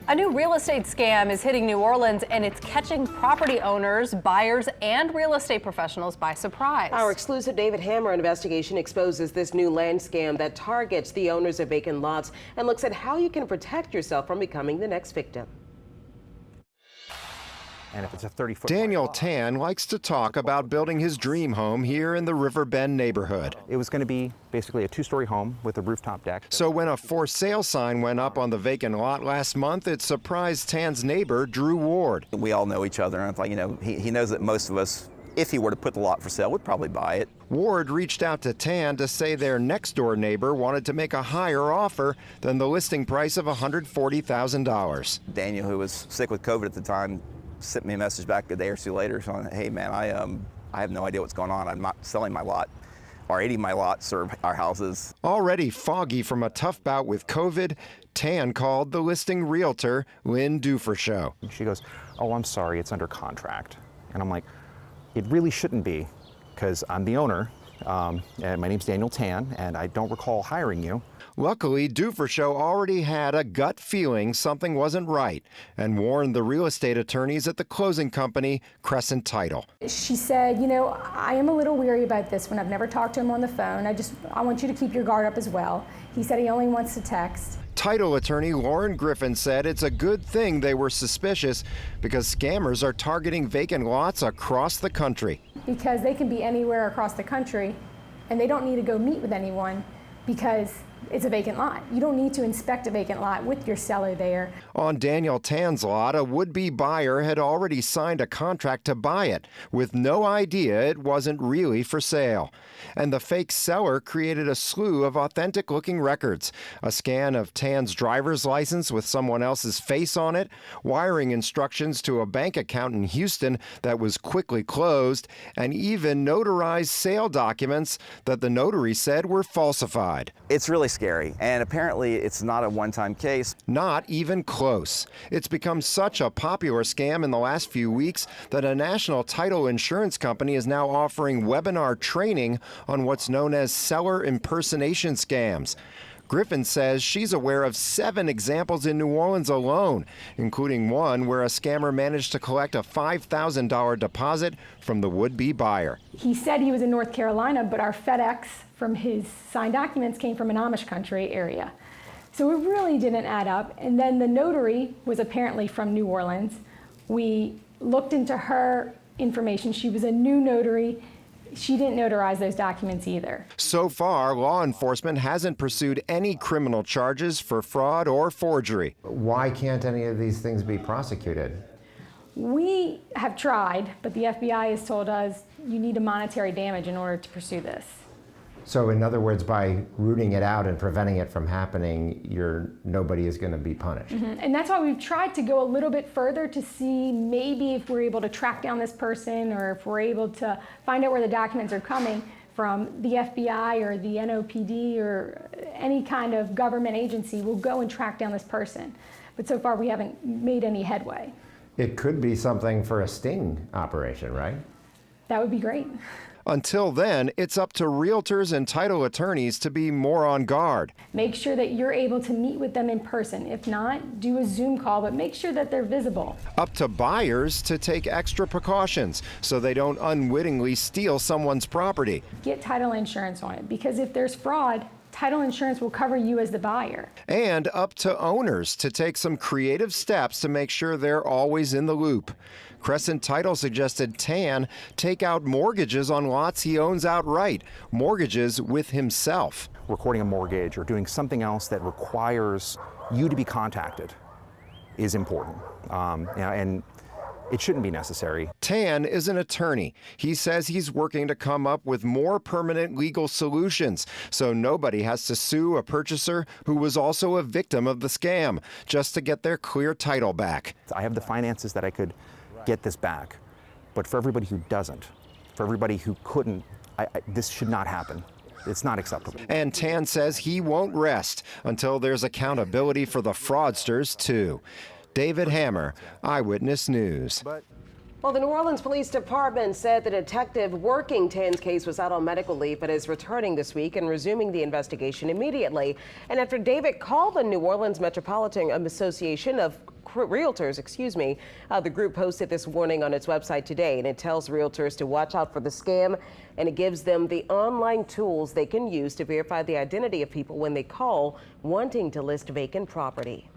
A new real estate scam is hitting New Orleans, and it's catching property owners, buyers, and real estate professionals by surprise. Our exclusive David Hammer investigation exposes this new land scam that targets the owners of vacant lots and looks at how you can protect yourself from becoming the next victim. And if it's a 30-foot Daniel Tan likes to talk about building his dream home here in the River Bend neighborhood. It was going to be basically a two-story home with a rooftop deck. So when a for sale sign went up on the vacant lot last month, it surprised Tan's neighbor, Drew Ward. We all know each other, and it's like, you know, he knows that most of us, if he were to put the lot for sale, would probably buy it. Ward reached out to Tan to say their next door neighbor wanted to make a higher offer than the listing price of $140,000. Daniel, who was sick with COVID at the time, sent me a message back a day or two later saying, hey man, I have no idea what's going on. I'm not selling my lot or any of my lots or our houses. Already foggy from a tough bout with COVID, Tan called the listing realtor, Lynn Dufershow. She goes, oh, I'm sorry, it's under contract. And I'm like, it really shouldn't be, because I'm the owner, and my name's Daniel Tan, and I don't recall hiring you. Luckily, Dufershow already had a gut feeling something wasn't right and warned the real estate attorneys at the closing company, Crescent Title. She said, you know, I am a little weary about this one. I've never talked to him on the phone. I want you to keep your guard up as well. He said he only wants to text. Title attorney Lauren Griffin said it's a good thing they were suspicious because scammers are targeting vacant lots across the country. Because they can be anywhere across the country and they don't need to go meet with anyone because it's a vacant lot. You don't need to inspect a vacant lot with your seller there. On Daniel Tan's lot, a would-be buyer had already signed a contract to buy it with no idea it wasn't really for sale. And the fake seller created a slew of authentic-looking records, a scan of Tan's driver's license with someone else's face on it, wiring instructions to a bank account in Houston that was quickly closed, and even notarized sale documents that the notary said were falsified. It's really scary, and apparently it's not a one-time case. Not even close. It's become such a popular scam in the last few weeks that a national title insurance company is now offering webinar training on what's known as seller impersonation scams. Griffin says she's aware of 7 examples in New Orleans alone, including one where a scammer managed to collect a $5,000 deposit from the would-be buyer. He said he was in North Carolina, but our FedEx from his signed documents came from an Amish country area. So it really didn't add up. And then the notary was apparently from New Orleans. We looked into her information. She was a new notary. She didn't notarize those documents either. So far, law enforcement hasn't pursued any criminal charges for fraud or forgery. Why can't any of these things be prosecuted? We have tried, but the FBI has told us you need a monetary damage in order to pursue this. So in other words, by rooting it out and preventing it from happening, nobody is going to be punished. Mm-hmm. And that's why we've tried to go a little bit further to see maybe if we're able to track down this person or if we're able to find out where the documents are coming from. The FBI or the NOPD or any kind of government agency will go and track down this person. But so far we haven't made any headway. It could be something for a sting operation, right? That would be great. Until then, it's up to realtors and title attorneys to be more on guard. Make sure that you're able to meet with them in person. If not, do a Zoom call, but make sure that they're visible. Up to buyers to take extra precautions so they don't unwittingly steal someone's property. Get title insurance on it, because if there's fraud, title insurance will cover you as the buyer. And up to owners to take some creative steps to make sure they're always in the loop. Crescent Title suggested Tan take out mortgages on lots he owns outright, mortgages with himself. Recording a mortgage or doing something else that requires you to be contacted is important, and it shouldn't be necessary. Tan is an attorney. He says he's working to come up with more permanent legal solutions so nobody has to sue a purchaser who was also a victim of the scam just to get their clear title back. I have the finances that I could get this back, but for everybody who doesn't, for everybody who couldn't, this should not happen. It's not acceptable. And Tan says he won't rest until there's accountability for the fraudsters too. David Hammer, Eyewitness News. Well, the New Orleans Police Department said the detective working Tan's case was out on medical leave but is returning this week and resuming the investigation immediately. And after David called the New Orleans Metropolitan Association of realtors, excuse me. The group posted this warning on its website today, and it tells realtors to watch out for the scam, and it gives them the online tools they can use to verify the identity of people when they call wanting to list vacant property.